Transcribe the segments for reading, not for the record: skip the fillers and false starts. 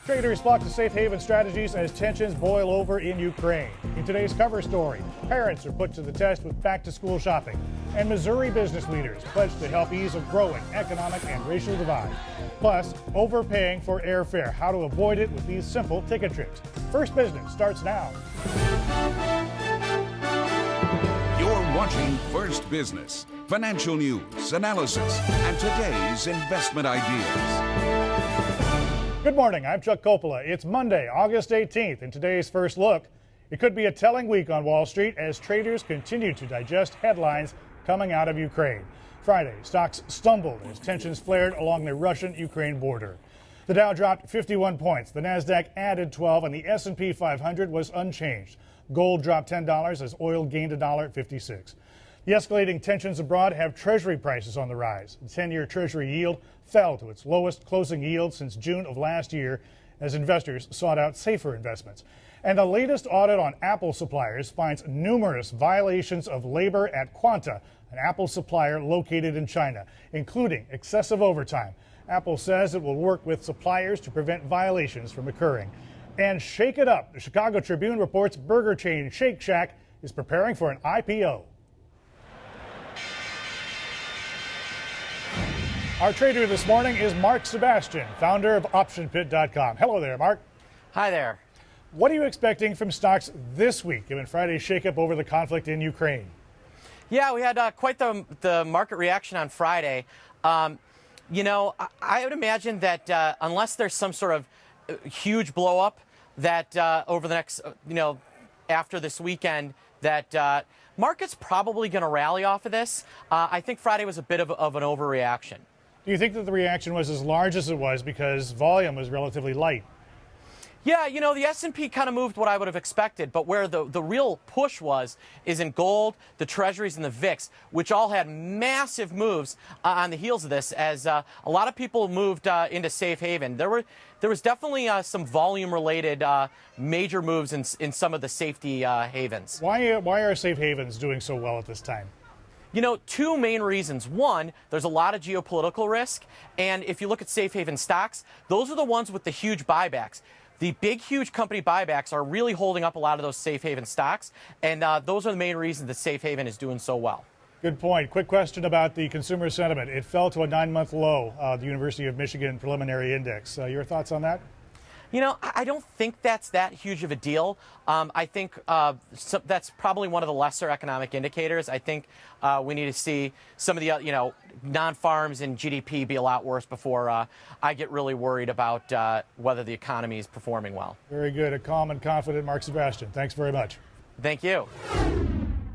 Traders flock to safe haven strategies as tensions boil over in Ukraine. In today's cover story, parents are put to the test with back-to-school shopping, and Missouri business leaders pledge to help ease a growing economic and racial divide. Plus, overpaying for airfare, how to avoid it with these simple ticket tricks. First Business starts now. You're watching First Business, financial news, analysis, and today's investment ideas. Good morning, I'm Chuck Coppola. It's Monday, August 18th, and today's First Look. It could be a telling week on Wall Street as traders continue to digest headlines coming out of Ukraine. Friday, stocks stumbled as tensions flared along the Russian-Ukraine border. The Dow dropped 51 points, the Nasdaq added 12, and the S&P 500 was unchanged. Gold dropped $10 as oil gained $1.56. The escalating tensions abroad have Treasury prices on the rise. The 10-year Treasury yield fell to its lowest closing yield since June of last year as investors sought out safer investments. And the latest audit on Apple suppliers finds numerous violations of labor at Quanta, an Apple supplier located in China, including excessive overtime. Apple says it will work with suppliers to prevent violations from occurring. And shake it up. The Chicago Tribune reports burger chain Shake Shack is preparing for an IPO. Our trader this morning is Mark Sebastian, founder of OptionPit.com. Hello there, Mark. Hi there. What are you expecting from stocks this week, given Friday's shakeup over the conflict in Ukraine? Yeah, we had quite the market reaction on Friday. I would imagine that unless there's some sort of huge blow up that over the next, after this weekend, that market's probably going to rally off of this. I think Friday was a bit of an overreaction. Do you think that the reaction was as large as it was because volume was relatively light? Yeah, the S&P kind of moved what I would have expected, but where the real push is in gold, the treasuries, and the VIX, which all had massive moves on the heels of this as a lot of people moved into safe haven. There was definitely some volume-related major moves in some of the safety havens. Why are safe havens doing so well at this time? Two main reasons. One, there's a lot of geopolitical risk, and if you look at safe haven stocks, those are the ones with the huge buybacks. The big, huge company buybacks are really holding up a lot of those safe haven stocks, and those are the main reasons that safe haven is doing so well. Good point. Quick question about the consumer sentiment. It fell to a 9-month low, the University of Michigan preliminary index. Your thoughts on that? I don't think that's that huge of a deal. I think that's probably one of the lesser economic indicators. I think we need to see some of the, non-farms and GDP be a lot worse before I get really worried about whether the economy is performing well. Very good. A calm and confident Mark Sebastian. Thanks very much. Thank you.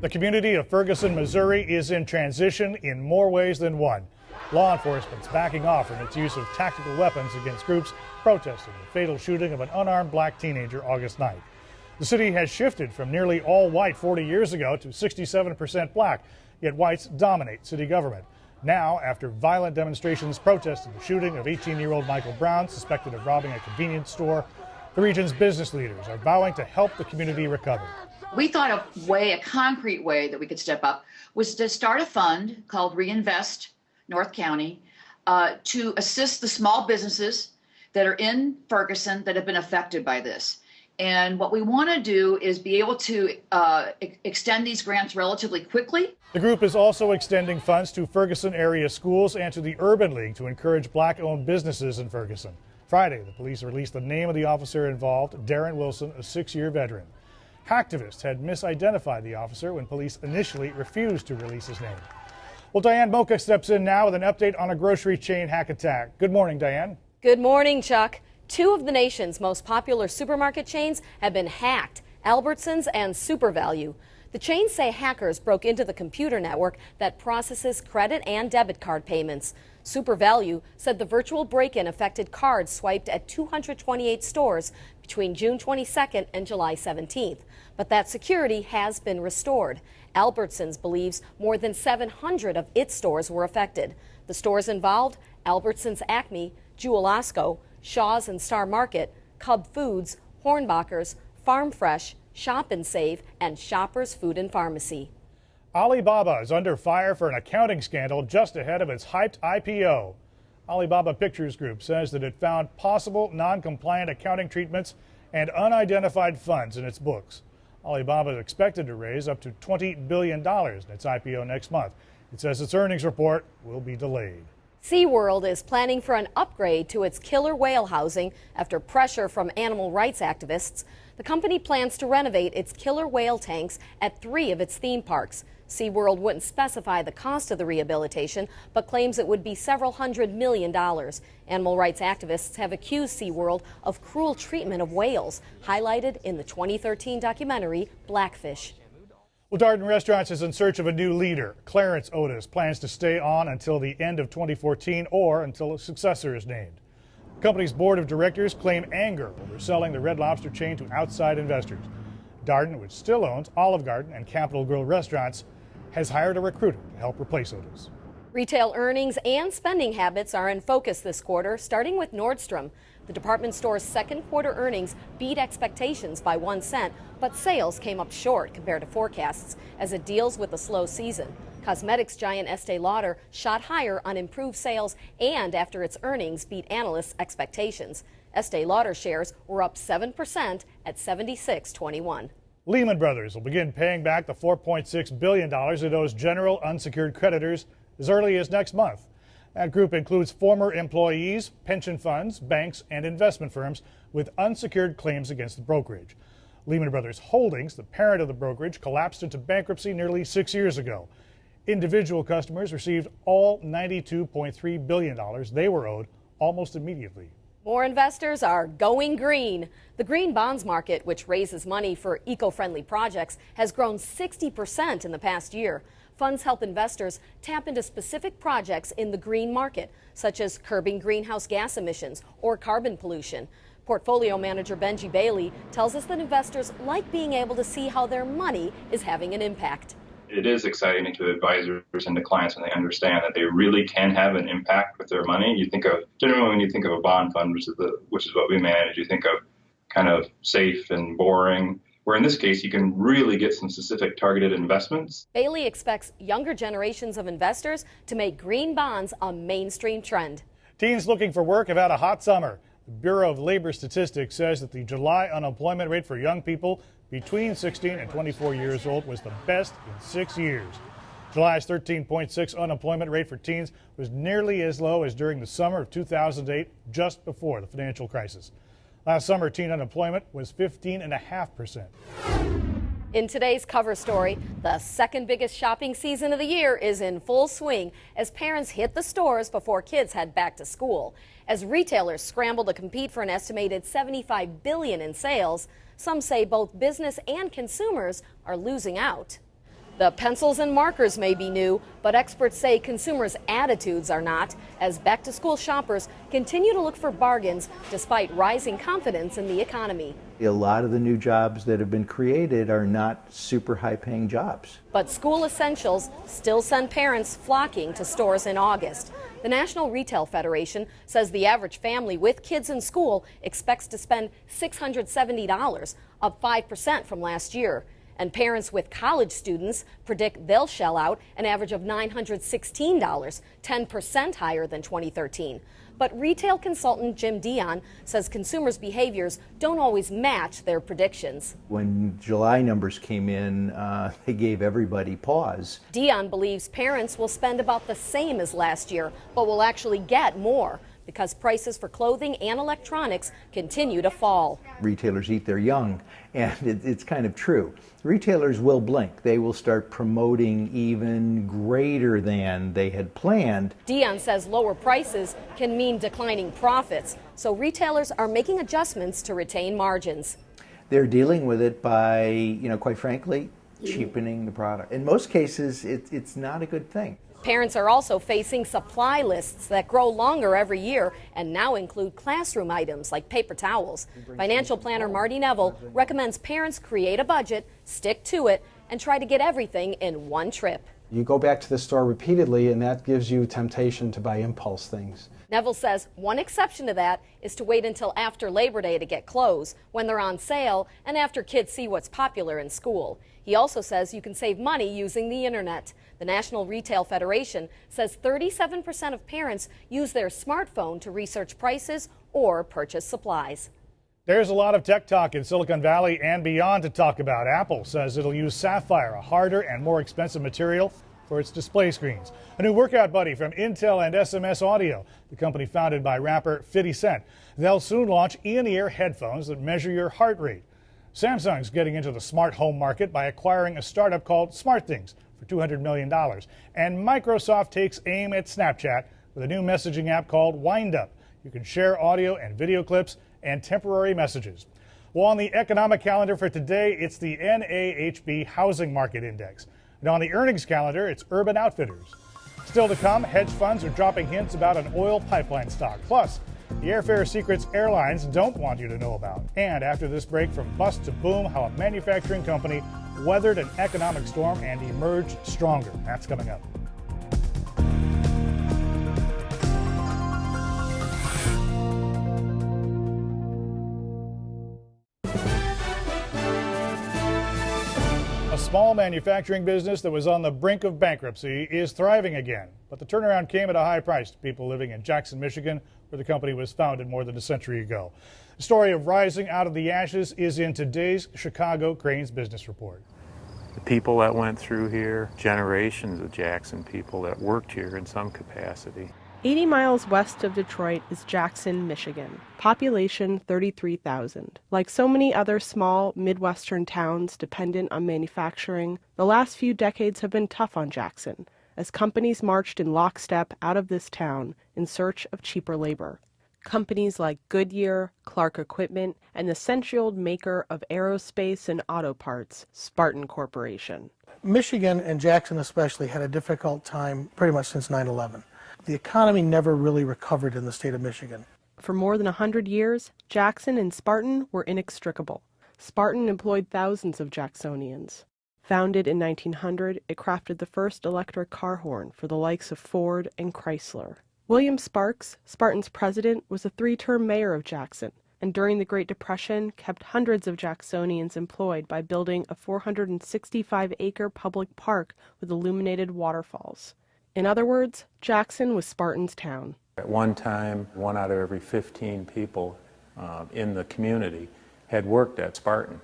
The community of Ferguson, Missouri is in transition in more ways than one. Law enforcement's backing off from its use of tactical weapons against groups protesting the fatal shooting of an unarmed black teenager August 9th. The city has shifted from nearly all white 40 years ago to 67% black, yet whites dominate city government. Now, after violent demonstrations protesting the shooting of 18-year-old Michael Brown, suspected of robbing a convenience store, the region's business leaders are vowing to help the community recover. We thought a concrete way that we could step up was to start a fund called Reinvest North County to assist the small businesses that are in Ferguson that have been affected by this. And what we want to do is be able to extend these grants relatively quickly. The group is also extending funds to Ferguson area schools and to the Urban League to encourage black-owned businesses in Ferguson. Friday, the police released the name of the officer involved, Darren Wilson, a 6-year veteran. Hacktivists had misidentified the officer when police initially refused to release his name. Well, Diane Mocha steps in now with an update on a grocery chain hack attack. Good morning, Diane. Good morning, Chuck. Two of the nation's most popular supermarket chains have been hacked, Albertsons and SuperValu. The chains say hackers broke into the computer network that processes credit and debit card payments. SuperValu said the virtual break-in affected cards swiped at 228 stores between June 22nd and July 17th. But that security has been restored. Albertsons believes more than 700 of its stores were affected. The stores involved: Albertsons Acme, Jewel-Osco, Shaw's and Star Market, Cub Foods, Hornbachers, Farm Fresh, Shop and Save, and Shoppers Food and Pharmacy. Alibaba is under fire for an accounting scandal just ahead of its hyped IPO. Alibaba Pictures Group says that it found possible non-compliant accounting treatments and unidentified funds in its books. Alibaba is expected to raise up to $20 billion in its IPO next month. It says its earnings report will be delayed. SeaWorld is planning for an upgrade to its killer whale housing after pressure from animal rights activists. The company plans to renovate its killer whale tanks at 3 of its theme parks. SeaWorld wouldn't specify the cost of the rehabilitation, but claims it would be several $100 million. Animal rights activists have accused SeaWorld of cruel treatment of whales, highlighted in the 2013 documentary Blackfish. Well, Darden Restaurants is in search of a new leader. Clarence Otis plans to stay on until the end of 2014 or until a successor is named. The company's board of directors claim anger over selling the Red Lobster chain to outside investors. Darden, which still owns Olive Garden and Capital Grille restaurants, has hired a recruiter to help replace Otis. Retail earnings and spending habits are in focus this quarter, starting with Nordstrom. The department store's second quarter earnings beat expectations by 1 cent, but sales came up short compared to forecasts as it deals with a slow season. Cosmetics giant Estee Lauder shot higher on improved sales and after its earnings beat analysts' expectations. Estee Lauder shares were up 7% at $76.21. Lehman Brothers will begin paying back the $4.6 billion it owes general unsecured creditors as early as next month. That group includes former employees, pension funds, banks, and investment firms with unsecured claims against the brokerage. Lehman Brothers Holdings, the parent of the brokerage, collapsed into bankruptcy nearly 6 years ago. Individual customers received all $92.3 billion they were owed almost immediately. More investors are going green. The green bonds market, which raises money for eco-friendly projects, has grown 60% in the past year. Funds help investors tap into specific projects in the green market, such as curbing greenhouse gas emissions or carbon pollution. Portfolio manager Benji Bailey tells us that investors like being able to see how their money is having an impact. It is exciting to advisors and to clients when they understand that they really can have an impact with their money. You think of, generally when you think of a bond fund, which is what we manage, you think of kind of safe and boring, where in this case you can really get some specific targeted investments. Bailey expects younger generations of investors to make green bonds a mainstream trend. Teens looking for work have had a hot summer. The Bureau of Labor Statistics says that the July unemployment rate for young people between 16 and 24 years old was the best in 6 years. July's 13.6 unemployment rate for teens was nearly as low as during the summer of 2008, just before the financial crisis. Last summer, teen unemployment was 15.5%. In today's cover story, the second biggest shopping season of the year is in full swing as parents hit the stores before kids head back to school. As retailers scramble to compete for an estimated $75 billion in sales, some say both business and consumers are losing out. The pencils and markers may be new, but experts say consumers' attitudes are not, as back-to-school shoppers continue to look for bargains despite rising confidence in the economy. A lot of the new jobs that have been created are not super high-paying jobs. But school essentials still send parents flocking to stores in August. The National Retail Federation says the average family with kids in school expects to spend $670, up 5% from last year. And parents with college students predict they'll shell out an average of $916, 10% higher than 2013. But retail consultant Jim Dion says consumers' behaviors don't always match their predictions. When July numbers came in, they gave everybody pause. Dion believes parents will spend about the same as last year, but will actually get more because prices for clothing and electronics continue to fall. Retailers eat their young, and it's kind of true. Retailers will blink. They will start promoting even greater than they had planned. Dion says lower prices can mean declining profits, so retailers are making adjustments to retain margins. They're dealing with it by, quite frankly, cheapening the product. In most cases, it's not a good thing. Parents are also facing supply lists that grow longer every year and now include classroom items like paper towels. Financial planner Marty Neville recommends parents create a budget, stick to it, and try to get everything in one trip. You go back to the store repeatedly, and that gives you temptation to buy impulse things. Neville says one exception to that is to wait until after Labor Day to get clothes, when they're on sale, and after kids see what's popular in school. He also says you can save money using the internet. The National Retail Federation says 37% of parents use their smartphone to research prices or purchase supplies. There's a lot of tech talk in Silicon Valley and beyond to talk about. Apple says it'll use Sapphire, a harder and more expensive material, for its display screens. A new workout buddy from Intel and SMS Audio, the company founded by rapper 50 Cent. They'll soon launch in-ear headphones that measure your heart rate. Samsung's getting into the smart home market by acquiring a startup called SmartThings for $200 million. And Microsoft takes aim at Snapchat with a new messaging app called Wind Up. You can share audio and video clips and temporary messages. Well, on the economic calendar for today, it's the NAHB Housing Market Index. And on the earnings calendar, it's Urban Outfitters. Still to come, hedge funds are dropping hints about an oil pipeline stock. Plus, the airfare secrets airlines don't want you to know about. And after this break, from bust to boom, how a manufacturing company weathered an economic storm and emerged stronger. That's coming up. A small manufacturing business that was on the brink of bankruptcy is thriving again. But the turnaround came at a high price to people living in Jackson, Michigan, where the company was founded more than a century ago. The story of rising out of the ashes is in today's Chicago Cranes Business Report. The people that went through here, generations of Jackson people that worked here in some capacity. 80 miles west of Detroit is Jackson, Michigan. Population 33,000. Like so many other small Midwestern towns dependent on manufacturing, the last few decades have been tough on Jackson, as companies marched in lockstep out of this town in search of cheaper labor. Companies like Goodyear, Clark Equipment, and the century-old maker of aerospace and auto parts, Spartan Corporation. Michigan, and Jackson especially, had a difficult time pretty much since 9/11. The economy never really recovered in the state of Michigan. For more than 100 years, Jackson and Spartan were inextricable. Spartan employed thousands of Jacksonians. Founded in 1900, it crafted the first electric car horn for the likes of Ford and Chrysler. William Sparks, Spartan's president, was a 3-term mayor of Jackson, and during the Great Depression kept hundreds of Jacksonians employed by building a 465-acre public park with illuminated waterfalls. In other words, Jackson was Spartan's town. At one time, 1 out of every 15 people in the community had worked at Spartan.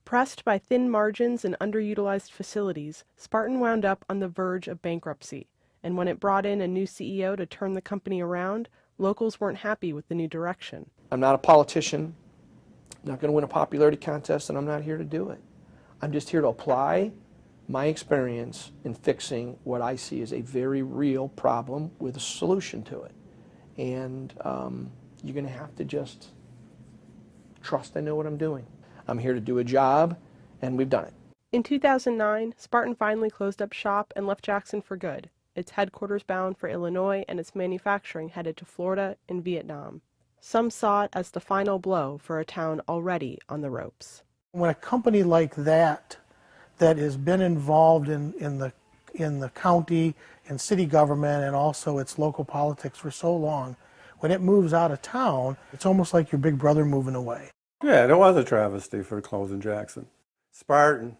Pressed by thin margins and underutilized facilities, Spartan wound up on the verge of bankruptcy. And when it brought in a new CEO to turn the company around, locals weren't happy with the new direction. I'm not a politician, I'm not going to win a popularity contest, and I'm not here to do it. I'm just here to apply my experience in fixing what I see as a very real problem with a solution to it. And you're going to have to just trust I know what I'm doing. I'm here to do a job, and we've done it. In 2009, Spartan finally closed up shop and left Jackson for good, its headquarters bound for Illinois and its manufacturing headed to Florida and Vietnam. Some saw it as the final blow for a town already on the ropes. When a company like that has been involved in the county and city government and also its local politics for so long, when it moves out of town, it's almost like your big brother moving away. Yeah, it was a travesty for closing Jackson. Spartan,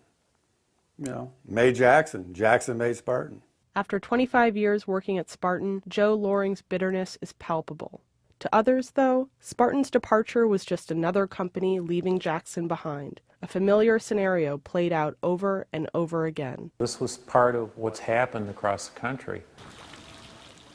made Jackson. Jackson made Spartan. After 25 years working at Spartan, Joe Loring's bitterness is palpable. To others, though, Spartan's departure was just another company leaving Jackson behind. A familiar scenario played out over and over again. This was part of what's happened across the country.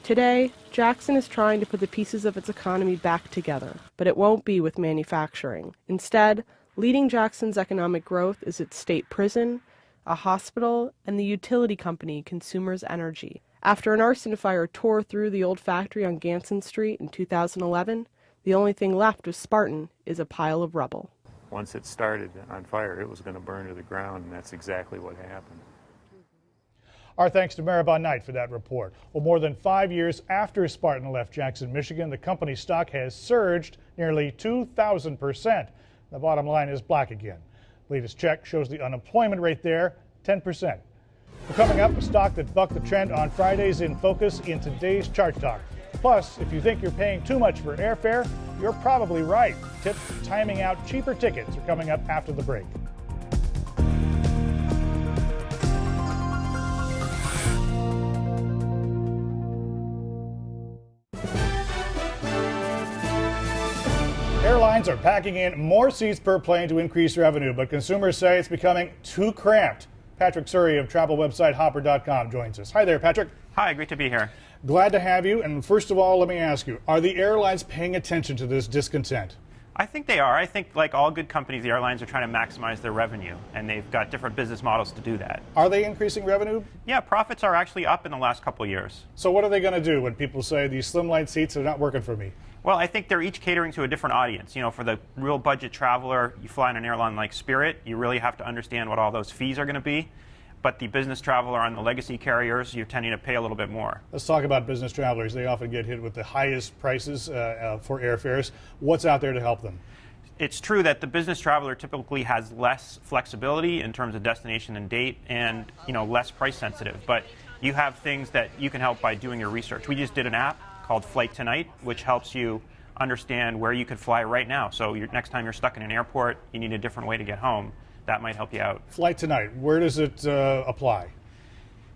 Today, Jackson is trying to put the pieces of its economy back together, but it won't be with manufacturing. Instead, leading Jackson's economic growth is its state prison, a hospital, and the utility company Consumers Energy. After an arson fire tore through the old factory on Ganson Street in 2011, the only thing left of Spartan is a pile of rubble. Once it started on fire, it was going to burn to the ground, and that's exactly what happened. Our thanks to Maribon Knight for that report. Well, more than 5 years after Spartan left Jackson, Michigan, the company's stock has surged nearly 2,000%. The bottom line is black again. Latest check shows the unemployment rate there, 10%. Well, coming up, a stock that bucked the trend on Fridays in focus in today's Chart Talk. Plus, if you think you're paying too much for airfare, you're probably right. Tips for timing out cheaper tickets are coming up after the break. Airlines are packing in more seats per plane to increase revenue, but consumers say it's becoming too cramped. Patrick Surrey of travel website Hopper.com joins us. Hi there, Patrick. Hi, great to be here. Glad to have you. And first of all, let me ask you, are the airlines paying attention to this discontent? I think they are. I think, like all good companies, the airlines are trying to maximize their revenue, and they've got different business models to do that. Are they increasing revenue? Yeah, profits are actually up in the last couple of years. So what are they going to do when people say these slimline seats are not working for me? Well, I think they're each catering to a different audience. You know, for the real budget traveler, you fly on an airline like Spirit, you really have to understand what all those fees are going to be. But the business traveler on the legacy carriers, you're tending to pay a little bit more. Let's talk about business travelers. They often get hit with the highest prices for airfares. What's out there to help them? It's true that the business traveler typically has less flexibility in terms of destination and date, and less price sensitive. But you have things that you can help by doing your research. We just did an app called Flight Tonight, which helps you understand where you could fly right now. So next time you're stuck in an airport, you need a different way to get home. That might help you out. Flight Tonight, where does it apply?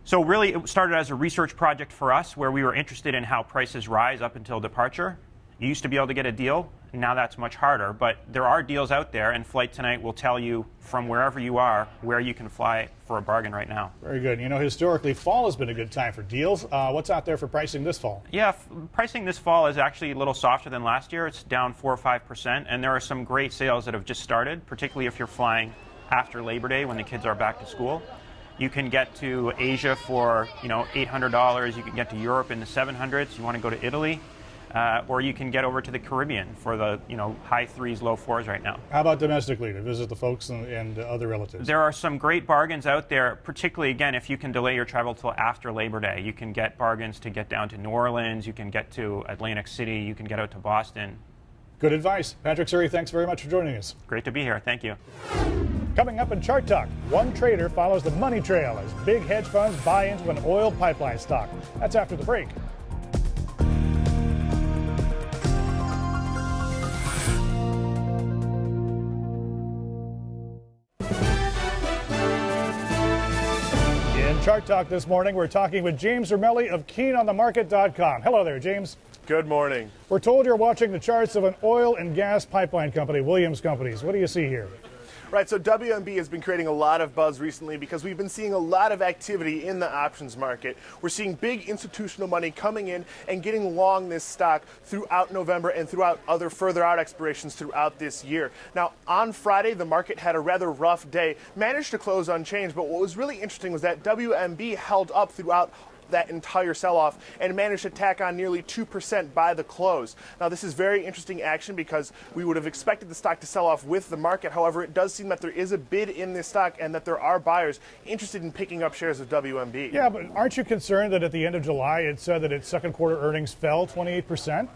So really, it started as a research project for us where we were interested in how prices rise up until departure. You used to be able to get a deal. Now that's much harder. But there are deals out there, and Flight Tonight will tell you from wherever you are where you can fly for a bargain right now. Very good. Historically, fall has been a good time for deals. What's out there for pricing this fall? Yeah, pricing this fall is actually a little softer than last year. It's down 4 or 5%, and there are some great sales that have just started, particularly if you're flying after Labor Day when the kids are back to school. You can get to Asia for $800. You can get to Europe in the 700s. You want to go to Italy, or you can get over to the Caribbean for the high 3s, low 4s right now. How about domestically to visit the folks and other relatives? There are some great bargains out there, particularly again if you can delay your travel till after Labor Day. You can get bargains to get down to New Orleans. You can get to Atlantic City. You can get out to Boston. Good advice. Patrick Surrey, thanks very much for joining us. Great to be here. Thank you. Coming up in Chart Talk, one trader follows the money trail as big hedge funds buy into an oil pipeline stock. That's after the break. In Chart Talk this morning, we're talking with James Romelli of KeenOnTheMarket.com. Hello there, James. Good morning. We're told you're watching the charts of an oil and gas pipeline company, Williams Companies. What do you see here? Right, so WMB has been creating a lot of buzz recently because we've been seeing a lot of activity in the options market. We're seeing big institutional money coming in and getting long this stock throughout November and throughout other further out expirations throughout this year. Now, on Friday, the market had a rather rough day, managed to close unchanged, but what was really interesting was that WMB held up throughout that entire sell-off and managed to tack on nearly 2% by the close. Now, this is very interesting action because we would have expected the stock to sell off with the market. However, it does seem that there is a bid in this stock and that there are buyers interested in picking up shares of WMB. Yeah, but aren't you concerned that at the end of July it said that its second quarter earnings fell 28%?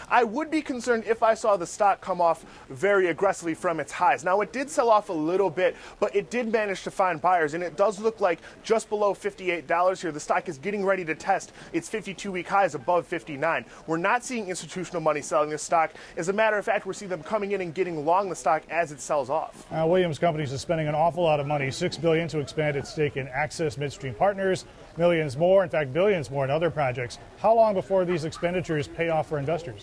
I would be concerned if I saw the stock come off very aggressively from its highs. Now, it did sell off a little bit, but it did manage to find buyers, and it does look like just below $58 here. The stock is getting ready to test its 52-week highs above 59. We're not seeing institutional money selling this stock. As a matter of fact, we're seeing them coming in and getting long the stock as it sells off. Williams Companies is spending an awful lot of money, $6 billion, to expand its stake in Access Midstream Partners, millions more, in fact, billions more in other projects. How long before these expenditures pay off for investors?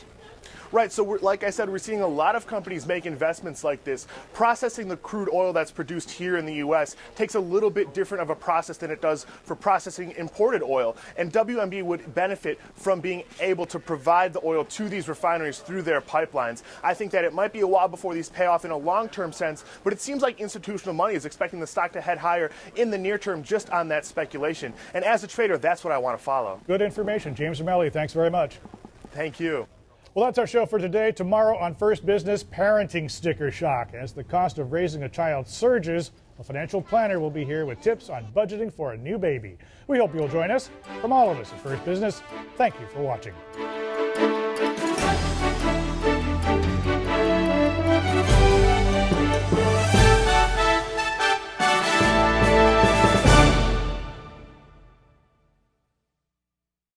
Right, so like I said, we're seeing a lot of companies make investments like this. Processing the crude oil that's produced here in the U.S. takes a little bit different of a process than it does for processing imported oil. And WMB would benefit from being able to provide the oil to these refineries through their pipelines. I think that it might be a while before these pay off in a long-term sense, but it seems like institutional money is expecting the stock to head higher in the near term just on that speculation. And as a trader, that's what I want to follow. Good information. James Romelli, thanks very much. Thank you. Well, that's our show for today. Tomorrow on First Business, parenting sticker shock. As the cost of raising a child surges, a financial planner will be here with tips on budgeting for a new baby. We hope you'll join us. From all of us at First Business, thank you for watching.